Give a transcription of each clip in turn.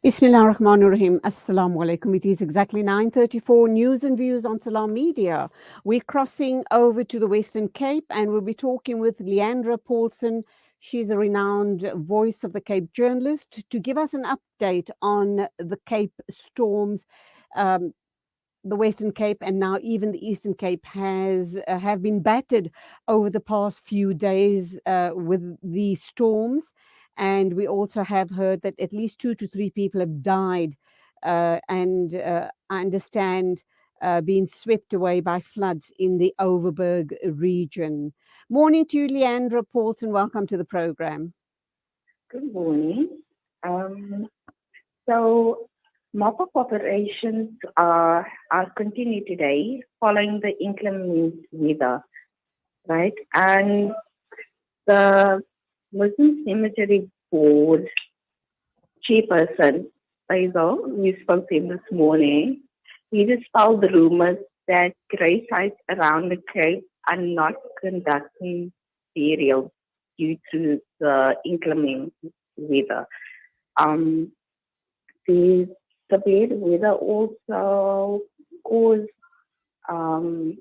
Bismillah ar-Rahman ar-Rahim. Assalamu alaikum. It is exactly 9:34. News and views on Salam Media. We're crossing over to the Western Cape and we'll be talking with Lee-Yandra Paulsen. She's a renowned voice of the Cape journalist to give us an update on the Cape storms. Um, the Western Cape and now even the Eastern Cape have been battered over the past few days with the storms, and we also have heard that at least 2 to 3 people have died, and I understand being swept away by floods in the Overberg region. Morning to you, Lee-Yandra Paulsen. Welcome to the program. Good morning. Um, so, mop-up operations are continued today following the inclement weather, right? And the Muslim Cemetery Board chairperson, Faisal, we spoke to him this morning, he dispelled the rumors that grave sites around the Cape are not conducting burials due to the inclement weather. Um, the severe weather also caused um,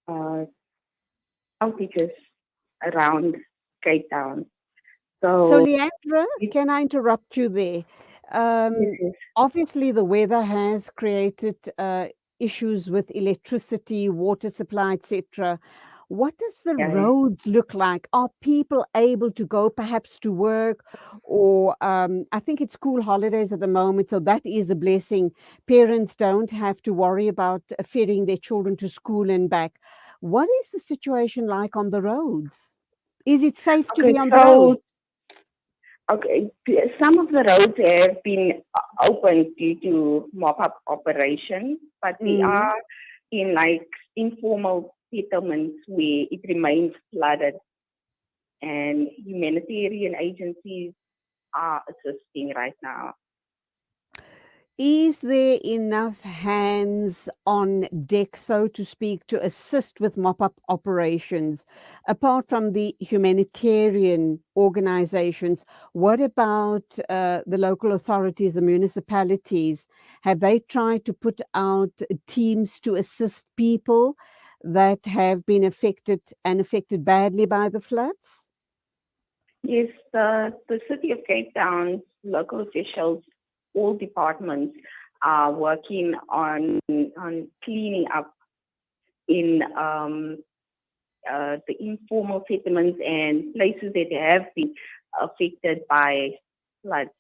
uh, outages around Cape Town. So, So Leandra, this, can I interrupt you there? this Um, is Obviously, the weather has created issues with electricity, water supply, etc. What does the yeah. roads look like? Are people able to go perhaps to work? Or I think it's school holidays at the moment, so that is a blessing. Parents don't have to worry about ferrying their children to school and back. What is the situation like on the roads? Is it safe to Okay, be on the so roads? some of the roads have been opened due to mop-up operations, but we Mm. are in like informal settlements where it remains flooded, and humanitarian agencies are assisting right now. Is there enough hands on deck, so to speak, to assist with mop up operations? Apart from the humanitarian organizations, what about the local authorities, the municipalities? Have they tried to put out teams to assist people that have been affected and affected badly by the floods? Yes, the city of Cape Town's local officials, all departments are working on cleaning up in the informal settlements and places that have been affected by floods.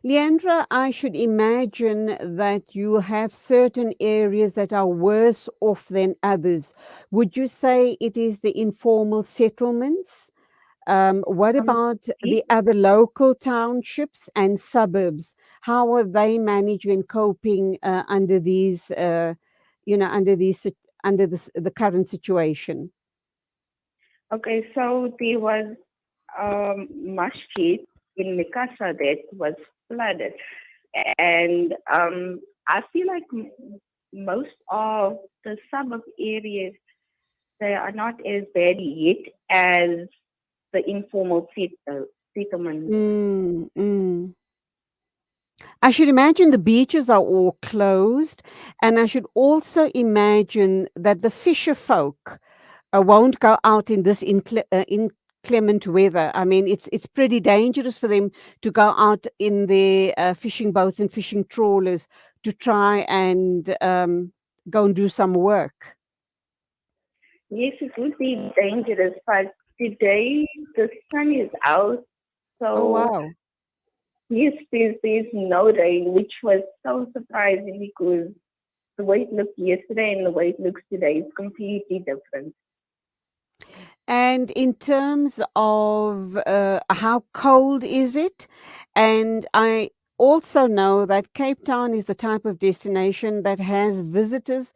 Leandra, I should imagine that you have certain areas that are worse off than others. Would you say it is the informal settlements? What Um, about yes, the other local townships and suburbs? How are they managing and coping under these, under the current situation? okay, so there was masjid in Mikasa that was flooded, and I feel like most of the suburb areas they are not as bad yet as the informal settlements. Mm, mm. I should imagine the beaches are all closed, and I should also imagine that the fisher folk won't go out in this inclement weather. I mean, it's pretty dangerous for them to go out in their fishing boats and fishing trawlers to try and go and do some work. Yes, it would be dangerous, but today the sun is out, Oh so wow! yes, there's no rain, which was so surprising because the way it looked yesterday and the way it looks today is completely different. And in terms of how cold is it? And I also know that Cape Town is the type of destination that has visitors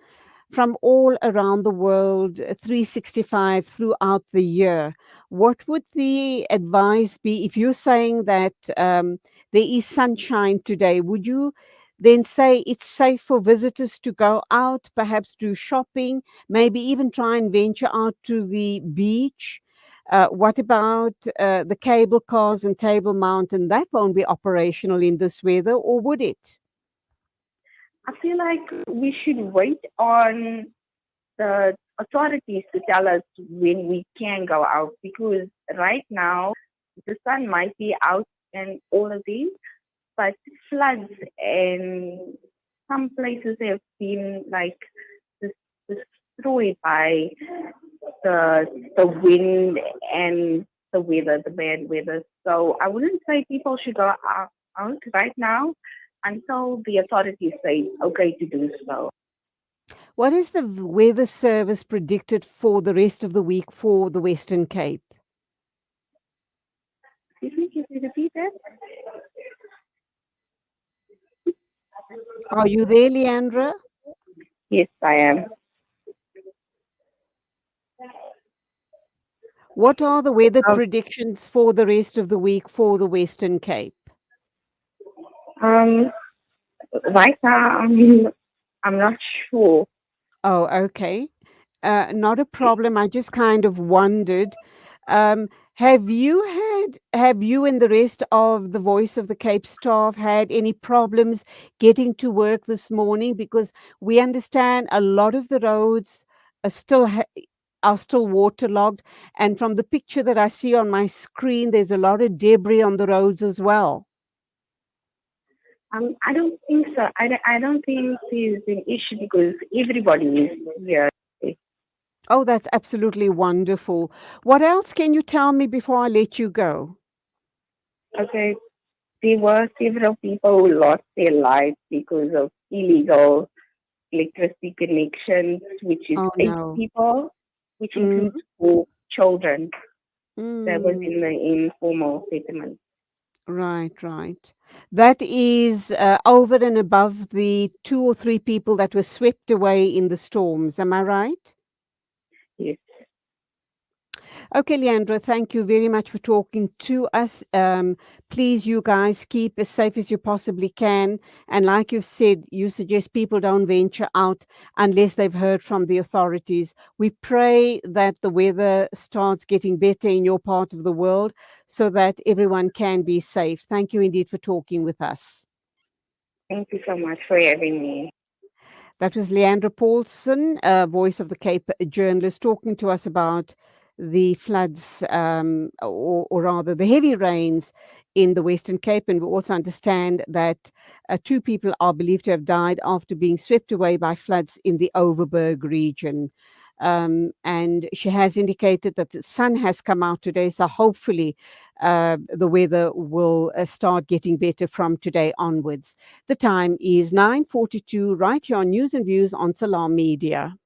from all around the world, 365 throughout the year. What would the advice be if you're saying that there is sunshine today? Would you then say it's safe for visitors to go out, perhaps do shopping, maybe even try and venture out to the beach? What about the cable cars and Table Mountain? That won't be operational in this weather, or would it? I feel like we should wait on the authorities to tell us when we can go out, because right now the sun might be out and all of these, but floods and some places have been like destroyed by the wind and the weather, the bad weather. So I wouldn't say people should go out right now until the authorities say okay to do so. What is the weather service predicted for the rest of the week for the Western Cape? Excuse me, can you repeat that? Are you there, Lee-Yandra? Yes, I am. What are the weather Um, predictions for the rest of the week for the Western Cape? um, right now, I'm not sure. Oh, okay. Not a problem. I just kind of wondered. Have you and the rest of the Voice of the Cape staff had any problems getting to work this morning? Because we understand a lot of the roads are are still waterlogged, and from the picture that I see on my screen, there's a lot of debris on the roads as well. I don't think so. I don't think there's an issue because everybody is here. Oh, that's absolutely wonderful. What else can you tell me before I let you go? Okay, there were several people who lost their lives because of illegal electricity connections, which is Oh 8 no. people, which Mm, includes 4 children that was mm, in the informal settlement. right, right. That is over and above the two or three people that were swept away in the storms. Am I right? Yes, Okay, Leandra, thank you very much for talking to us. Please, you guys, keep as safe as you possibly can. And like you've said, you suggest people don't venture out unless they've heard from the authorities. We pray that the weather starts getting better in your part of the world so that everyone can be safe. Thank you indeed for talking with us. thank you so much for having me. That was Lee-Yandra Paulsen, Voice of the Cape journalist, talking to us about the floods, or rather the heavy rains in the Western Cape. And we also understand that two people are believed to have died after being swept away by floods in the Overberg region. And she has indicated that the sun has come out today, so hopefully the weather will start getting better from today onwards. The time is 9:42 right here on News and Views on Salam Media.